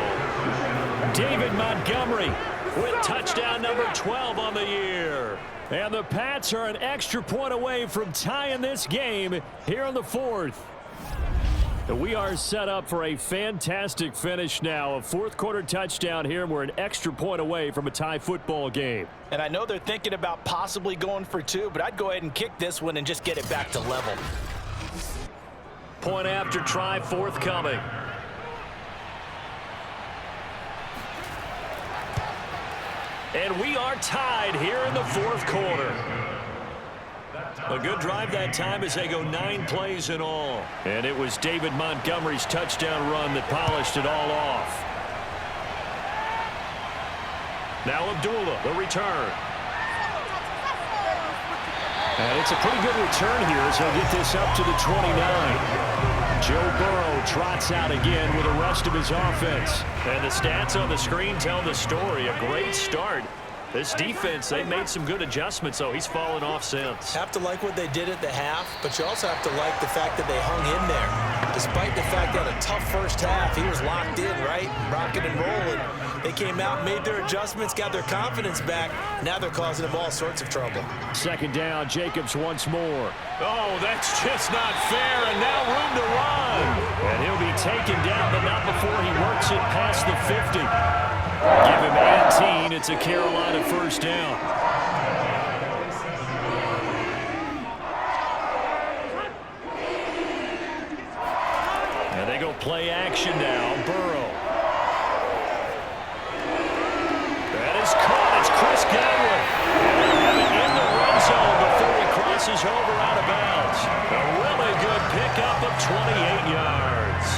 David Montgomery with touchdown number 12 on the year. And the Pats are an extra point away from tying this game here in the fourth. We are set up for a fantastic finish now. A fourth quarter touchdown here, and we're an extra point away from a tie football game. And I know they're thinking about possibly going for 2, but I'd go ahead and kick this one and just get it back to level. Point after try forthcoming. And we are tied here in the fourth quarter. A good drive that time as they go 9 plays in all. And it was David Montgomery's touchdown run that polished it all off. Now Abdullah, the return. And it's a pretty good return here as he'll get this up to the 29. Joe Burrow trots out again with the rest of his offense. And the stats on the screen tell the story. A great start. This defense, they made some good adjustments, so he's fallen off since. Have to like what they did at the half, but you also have to like the fact that they hung in there. Despite the fact that a tough first half, he was locked in, right? Rocking and rolling. They came out, made their adjustments, got their confidence back. Now they're causing them all sorts of trouble. Second down, Jacobs once more. Oh, that's just not fair, and now room to run. And he'll be taken down, but not before he works it past the 50. Give him 18. It's a Carolina first down. Play action now. Burrow. That is caught. It's Chris Godwin. And they have it in the red zone before he crosses over out of bounds. A really good pickup of 28 yards.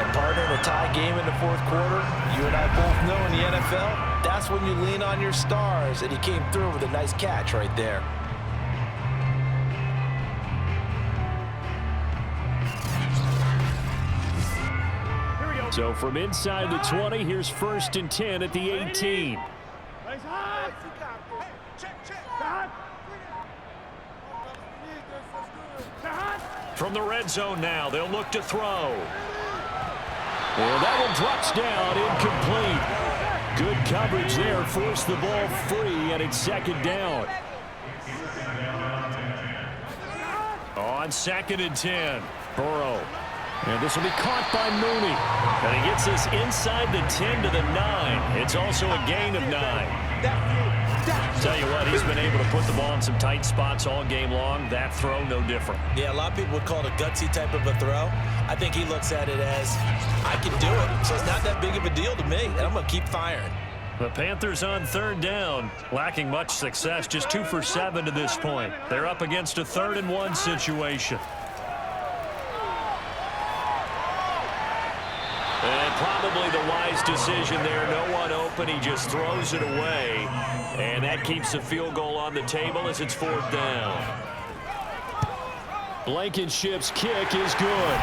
And partner, in a tie game in the fourth quarter, you and I both know in the NFL, that's when you lean on your stars, and he came through with a nice catch right there. So from inside the 20, here's 1st and 10 at the 18. From the red zone now, they'll look to throw. And that one drops down, incomplete. Good coverage there, forced the ball free, and it's 2nd down. On 2nd and 10, Burrow. And this will be caught by Mooney. And he gets this inside the 10 to the 9. It's also a gain of 9. Tell you what, he's been able to put the ball in some tight spots all game long. That throw, no different. Yeah, a lot of people would call it a gutsy type of a throw. I think he looks at it as, I can do it. So it's not that big of a deal to me, and I'm going to keep firing. The Panthers on 3rd down, lacking much success, just 2 for 7 to this point. They're up against a 3rd and 1 situation. And probably the wise decision there. No one open. He just throws it away. And that keeps the field goal on the table as it's 4th down. Blankenship's kick is good.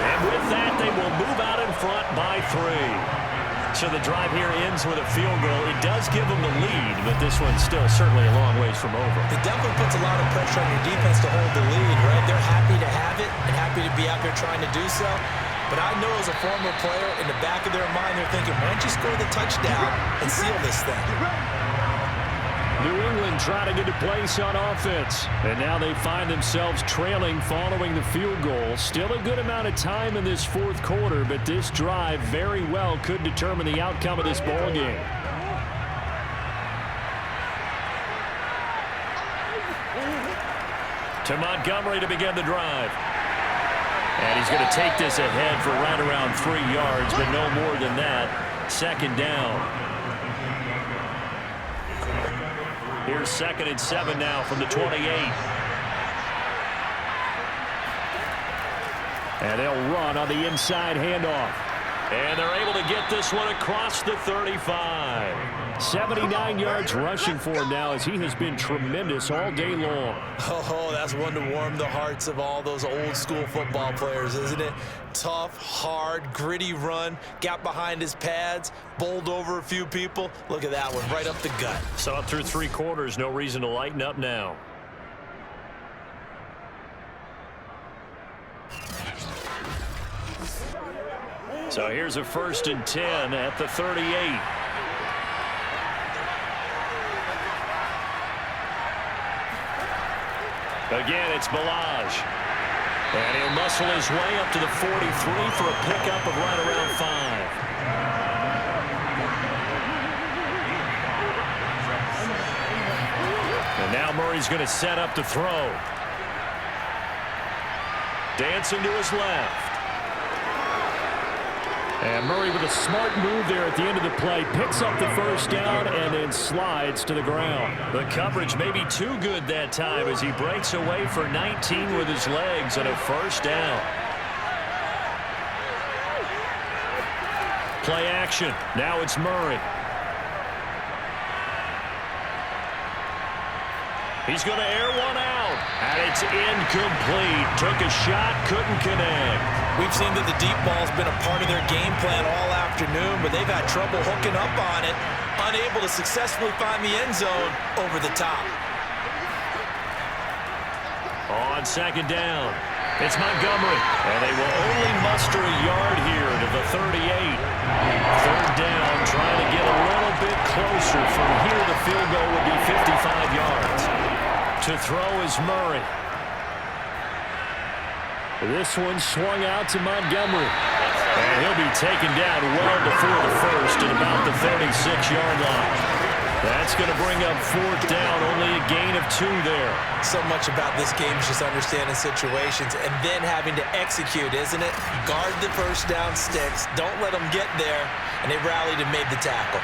And with that, they will move out in front by 3. So the drive here ends with a field goal. It does give them the lead, but this one's still certainly a long ways from over. It definitely puts a lot of pressure on your defense to hold the lead, right? They're happy to have it and happy to be out there trying to do so. But I know as a former player, in the back of their mind, they're thinking, why don't you score the touchdown and seal this thing? New England trying to get a place on offense. And now they find themselves trailing following the field goal. Still a good amount of time in this 4th quarter, but this drive very well could determine the outcome of this ball game. To Montgomery to begin the drive. And he's going to take this ahead for right around 3 yards, but no more than that. 2nd down. Here's 2nd and 7 now from the 28. And they'll run on the inside handoff. And they're able to get this one across the 35. 79 yards rushing for him now as he has been tremendous all day long. Oh, that's one to warm the hearts of all those old school football players, isn't it? Tough, hard, gritty run, got behind his pads, bowled over a few people. Look at that one, right up the gut. So up through 3 quarters, no reason to lighten up now. So here's a 1st and 10 at the 38. Again, it's Balaj. And he'll muscle his way up to the 43 for a pickup of right around 5. And now Murray's going to set up to throw. Dancing to his left. And Murray with a smart move there at the end of the play. Picks up the 1st down and then slides to the ground. The coverage may be too good that time as he breaks away for 19 with his legs and a 1st down. Play action. Now it's Murray. He's going to air one out. And it's incomplete. Took a shot, couldn't connect. We've seen that the deep ball's been a part of their game plan all afternoon, but they've had trouble hooking up on it, unable to successfully find the end zone over the top. On 2nd down, it's Montgomery, and they will only muster a yard here to the 38. 3rd down, trying to get a little bit closer. From here, the field goal would be 55 yards. To throw is Murray. This one swung out to Montgomery. And he'll be taken down well before the 1st at about the 36-yard line. That's going to bring up 4th down, only a gain of 2 there. So much about this game is just understanding situations and then having to execute, isn't it? Guard the first down sticks. Don't let them get there. And they rallied and made the tackle.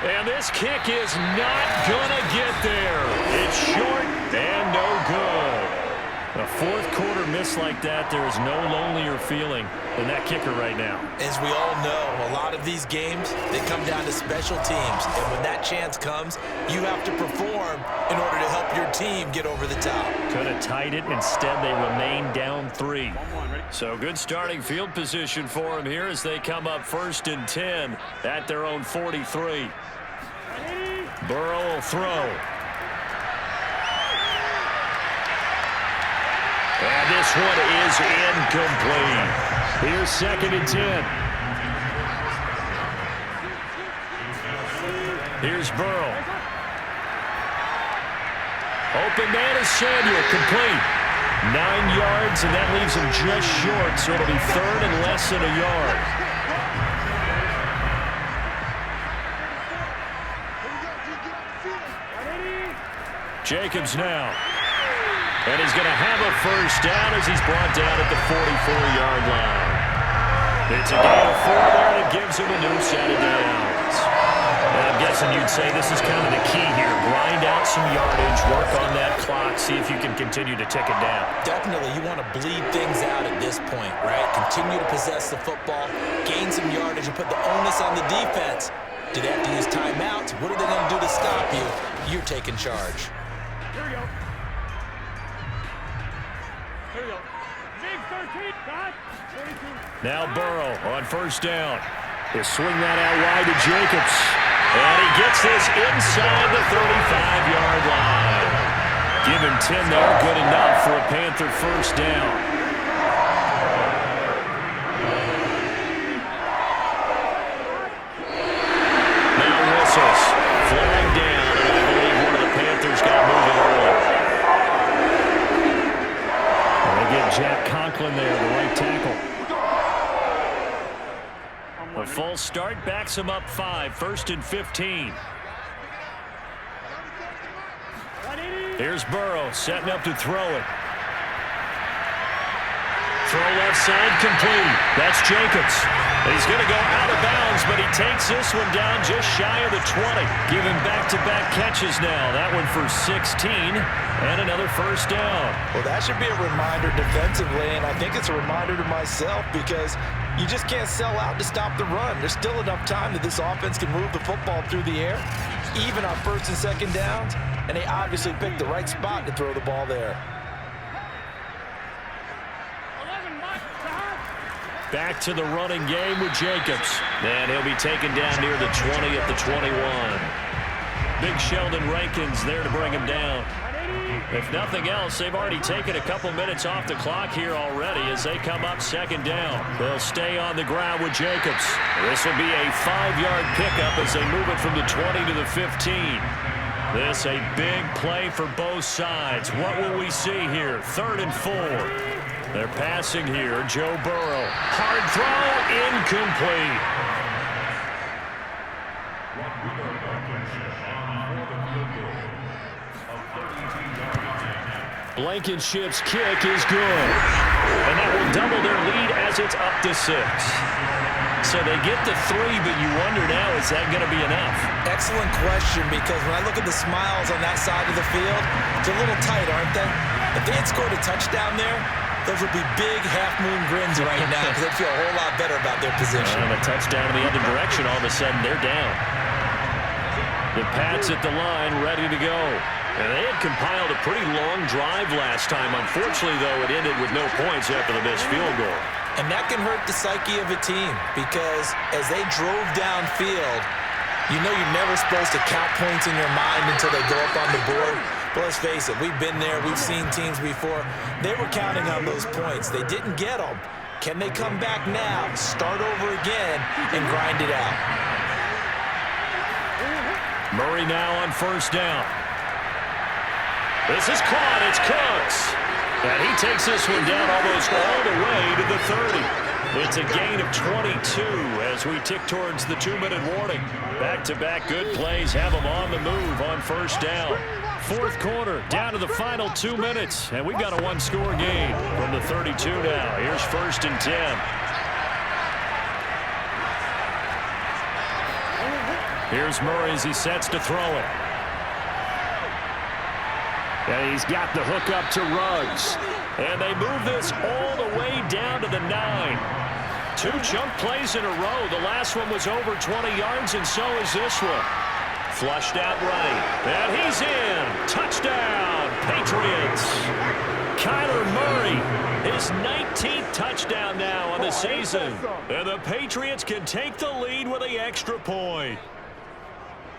And this kick is not going to get there. It's short and no good. A 4th quarter miss like that, there is no lonelier feeling than that kicker right now. As we all know, a lot of these games, they come down to special teams. And when that chance comes, you have to perform in order to help your team get over the top. Could have tied it. Instead, they remain down 3. So good starting field position for them here as they come up 1st and 10 at their own 43. Burrow will throw. And this one is incomplete. Here's 2nd and 10. Here's Burrow. Open man is Samuel, complete. 9 yards, and that leaves him just short, so it'll be 3rd and less than a yard. Jacobs now. And he's going to have a 1st down as he's brought down at the 44-yard line. It's a gain of 4 there, and it gives him a new set of downs. And I'm guessing you'd say this is kind of the key here. Grind out some yardage, work on that clock, see if you can continue to tick it down. Definitely, you want to bleed things out at this point, right? Continue to possess the football, gain some yardage, and put the onus on the defense. Do they have to use timeouts? What are they going to do to stop you? You're taking charge. Here we go. Here we go. Big 13, God. 42. Now Burrow on 1st down. He'll swing that out wide to Jacobs. And he gets this inside the 35-yard line. Give him 10 there, good enough for a Panther 1st down. Now whistles. Flag down, and I believe one of the Panthers got moving early. And they get Jack Conklin there, the right tackle. A full start backs him up 5, 1st and 15. Here's Burrow setting up to throw it. Throw left side complete. That's Jacobs. He's going to go out of bounds, but he takes this one down just shy of the 20. Giving back-to-back catches now. That one for 16 and another 1st down. Well, that should be a reminder defensively, and I think it's a reminder to myself because you just can't sell out to stop the run. There's still enough time that this offense can move the football through the air, even on 1st and 2nd downs, and they obviously picked the right spot to throw the ball there. Back to the running game with Jacobs. And he'll be taken down near the 20 at the 21. Big Sheldon Rankins there to bring him down. If nothing else, they've already taken a couple minutes off the clock here already as they come up 2nd down. They'll stay on the ground with Jacobs. This will be a 5-yard pickup as they move it from the 20 to the 15. This a big play for both sides. What will we see here? 3rd and 4. They're passing here. Joe Burrow. Hard throw. Incomplete. Blankenship's kick is good. And that will double their lead as it's up to 6. So they get the 3, but you wonder now, is that going to be enough? Excellent question, because when I look at the smiles on that side of the field, it's a little tight, aren't they? If they had scored a touchdown there, those would be big half-moon grins right now because they'd feel a whole lot better about their position. And a touchdown in the other direction, all of a sudden they're down. The Pats at the line, ready to go. And they had compiled a pretty long drive last time. Unfortunately, though, it ended with no points after the missed field goal. And that can hurt the psyche of a team because as they drove downfield, you know you're never supposed to count points in your mind until they go up on the board. But let's face it, we've been there. We've seen teams before. They were counting on those points. They didn't get them. Can they come back now, start over again, and grind it out? Murray now on 1st down. This is caught. It's Cooks. And he takes this one down almost all the way to the 30. It's a gain of 22 as we tick towards the 2-minute warning. Back-to-back good plays have them on the move on first down. Fourth quarter, down to the final 2 minutes, and we've got a one-score game from the 32 now. Here's 1st and 10. Here's Murray as he sets to throw it. And he's got the hook up to Ruggs. And they move this all the way down to the 9. 2 chunk plays in a row. The last one was over 20 yards, and so is this one. Flushed out right. And he's in. Touchdown, Patriots. Kyler Murray, his 19th touchdown now on the season. And the Patriots can take the lead with the extra point.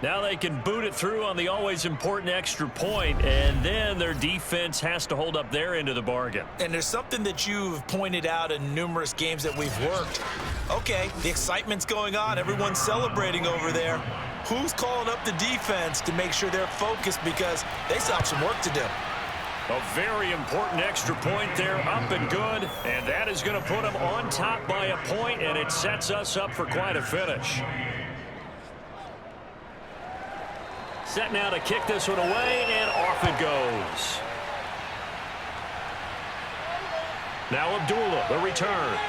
Now they can boot it through on the always important extra point, and then their defense has to hold up their end of the bargain. And there's something that you've pointed out in numerous games that we've worked. Okay, the excitement's going on. Everyone's celebrating over there. Who's calling up the defense to make sure they're focused because they still have some work to do? A very important extra point there, up and good, and that is going to put them on top by a point, and it sets us up for quite a finish. Set now to kick this one away, and off it goes. Now Abdullah, the return.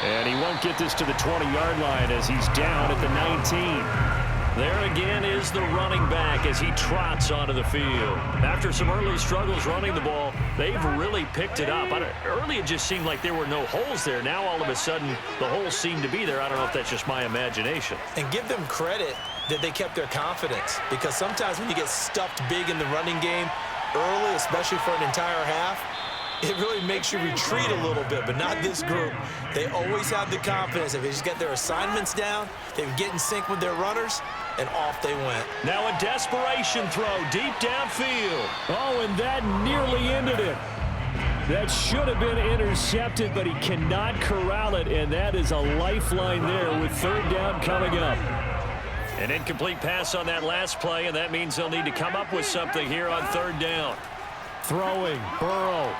And he won't get this to the 20-yard line as he's down at the 19. There again is the running back as he trots onto the field. After some early struggles running the ball, they've really picked it up. Early it just seemed like there were no holes there. Now all of a sudden the holes seem to be there. I don't know if that's just my imagination. And give them credit that they kept their confidence, because sometimes when you get stuffed big in the running game early, especially for an entire half, it really makes you retreat a little bit, but not this group. They always have the confidence. If they just get their assignments down, they would get in sync with their runners, and off they went. Now a desperation throw deep downfield. Oh, and that nearly ended it. That should have been intercepted, but he cannot corral it, and that is a lifeline there with 3rd down coming up. An incomplete pass on that last play, and that means they'll need to come up with something here on 3rd down. Throwing, Burrow.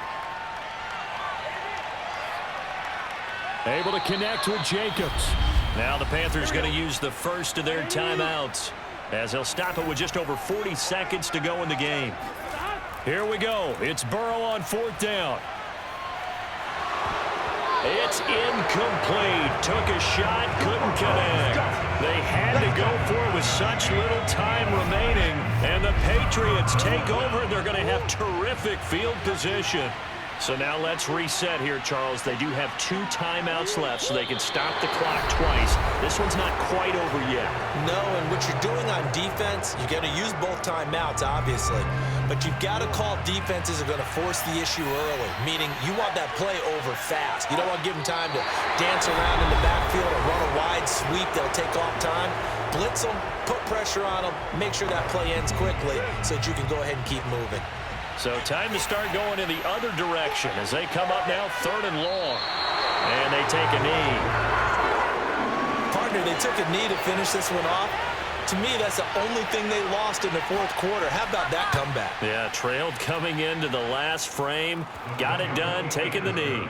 Able to connect with Jacobs. Now the Panthers going to use the first of their timeouts as they'll stop it with just over 40 seconds to go in the game. Here we go. It's Burrow on 4th down. It's incomplete. Took a shot, couldn't connect. They had to go for it with such little time remaining, and the Patriots take over. They're going to have terrific field position. So now let's reset here, Charles. They do have 2 timeouts left, so they can stop the clock twice. This one's not quite over yet. No, and what you're doing on defense, you're going to use both timeouts, obviously. But you've got to call defenses are going to force the issue early, meaning you want that play over fast. You don't want to give them time to dance around in the backfield or run a wide sweep that'll take off time. Blitz them, put pressure on them, make sure that play ends quickly so that you can go ahead and keep moving. So time to start going in the other direction as they come up now 3rd and long. And they take a knee. Partner, they took a knee to finish this one off. To me, that's the only thing they lost in the 4th quarter. How about that comeback? Yeah, trailed coming into the last frame. Got it done, taking the knee.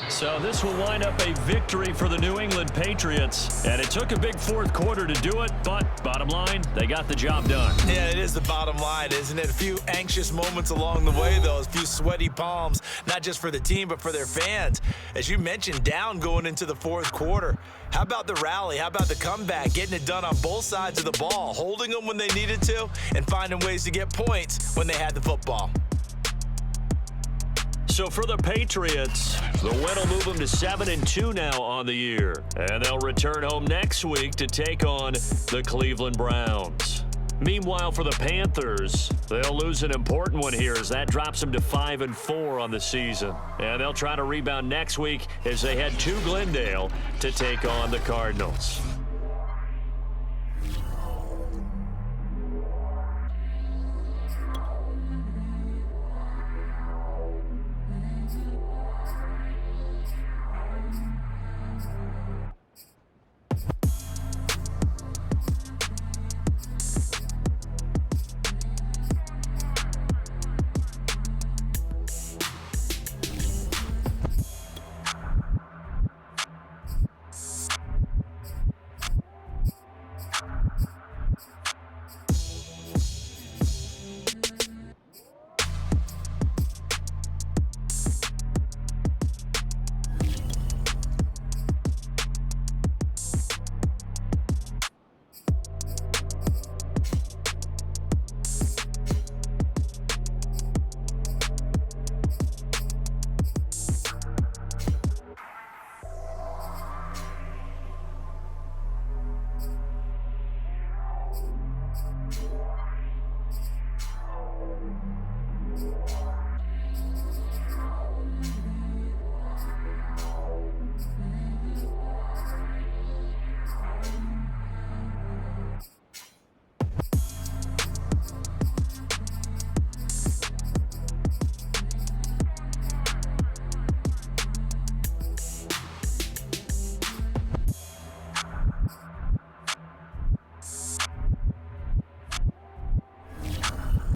So this will wind up a victory for the New England Patriots. And it took a big 4th quarter to do it, but bottom line, they got the job done. Yeah, it is the bottom line, isn't it? A few anxious moments along the way, though. A few sweaty palms, not just for the team, but for their fans. As you mentioned, down going into the 4th quarter. How about the rally? How about the comeback? Getting it done on both sides of the ball, holding them when they needed to, and finding ways to get points when they had the football. So for the Patriots, the win will move them to 7-2 now on the year. And they'll return home next week to take on the Cleveland Browns. Meanwhile, for the Panthers, they'll lose an important one here as that drops them to 5-4 on the season. And they'll try to rebound next week as they head to Glendale to take on the Cardinals.